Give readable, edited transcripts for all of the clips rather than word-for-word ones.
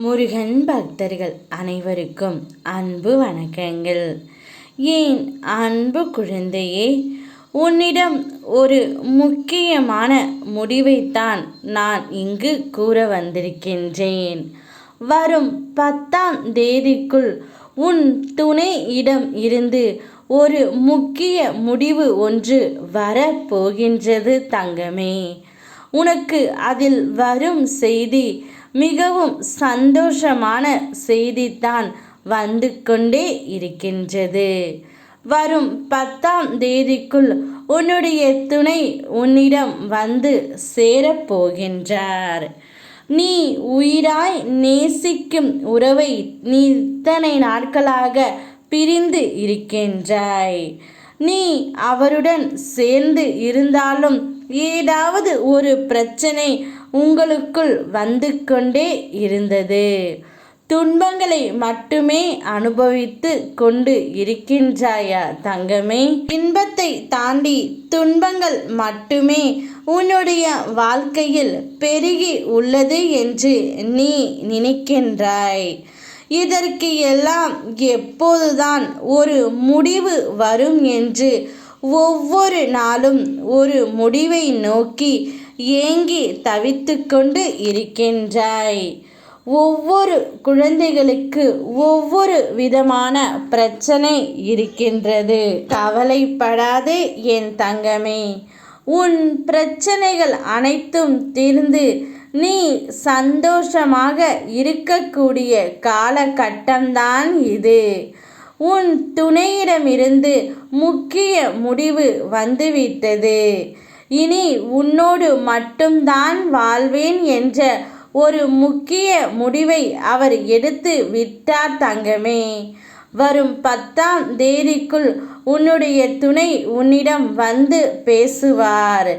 முருகன் பக்தர்கள் அனைவருக்கும் அன்பு வணக்கங்கள். ஏன் அன்பு குழந்தையே, உன்னிடம் ஒரு முக்கியமான முடிவைத்தான் நான் இங்கு கூற வந்திருக்கின்றேன். வரும் 10ஆம் தேதிக்குள் உன் துணையிடம் இருந்து ஒரு முக்கிய முடிவு ஒன்று வரப்போகின்றது தங்கமே. உனக்கு அதில் வரும் செய்தி மிகவும் சந்தோஷமான செய்தித்தான் வந்து கொண்டே இருக்கின்றது. வரும் 10ஆம் தேதிக்குள் உன்னுடைய துணை உன்னிடம் வந்து சேரப்போகின்றார். நீ உயிராய் நேசிக்கும் உறவை நீ இத்தனை நாட்களாக பிரிந்து இருக்கின்றாய். நீ அவருடன் சேர்ந்து இருந்தாலும் ஏதாவது ஒரு பிரச்சனை உங்களுக்குள் வந்து கொண்டே இருந்தது. துன்பங்களை மட்டுமே அனுபவித்து கொண்டு இருக்கின்றாயா தங்கமே? இன்பத்தை தாண்டி துன்பங்கள் மட்டுமே உன்னுடைய வாழ்க்கையில் பெருகி உள்ளது என்று நீ நினைக்கின்றாய். இதற்கு எல்லாம் எப்போதுதான் ஒரு முடிவு வரும் என்று ஒவ்வொரு நாளும் ஒரு முடிவை நோக்கி ஏங்கி தவித்து கொண்டு இருக்கின்றாய். ஒவ்வொரு குழந்தைகளுக்கு ஒவ்வொரு விதமான பிரச்சனை இருக்கின்றது. கவலைப்படாதே என் தங்கமே. உன் பிரச்சனைகள் அனைத்தும் தீர்ந்து நீ சந்தோஷமாக இருக்கக்கூடிய காலகட்டம்தான் இது. உன் துணையிடமிருந்து முக்கிய முடிவு வந்துவிட்டது. இனி உன்னோடு மட்டும்தான் வாழ்வேன் என்ற ஒரு முக்கிய முடிவை அவர் எடுத்து விட்டார் தங்கமே. வரும் 10ஆம் தேதிக்குள் உன்னுடைய துணை உன்னிடம் வந்து பேசுவார்.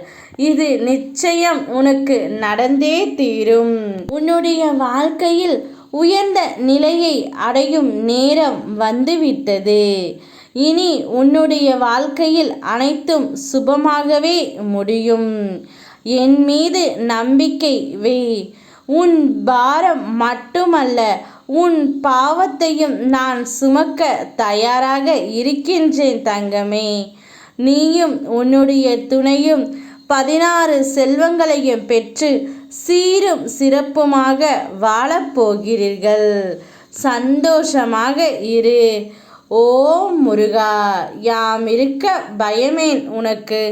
இது நிச்சயம் உனக்கு நடந்தே தீரும். உன்னுடைய வாழ்க்கையில் உயர்ந்த நிலையை அடையும் நேரம் வந்துவிட்டது. இனி உன்னுடைய வாழ்க்கையில் அனைத்தும் சுபமாகவே முடியும். என் மீது நம்பிக்கை வை. உன் பாரம் மட்டுமல்ல, உன் பாவத்தையும் நான் சுமக்க தயாராக இருக்கின்றேன் தங்கமே. நீயும் உன்னுடைய துணையும் 16 செல்வங்களையும் பெற்று சீரும் சிறப்புமாக வாழப்போகிறீர்கள். சந்தோஷமாக இரு. ஓ முருகா, யாம் இருக்க பயமேன் உனக்கு.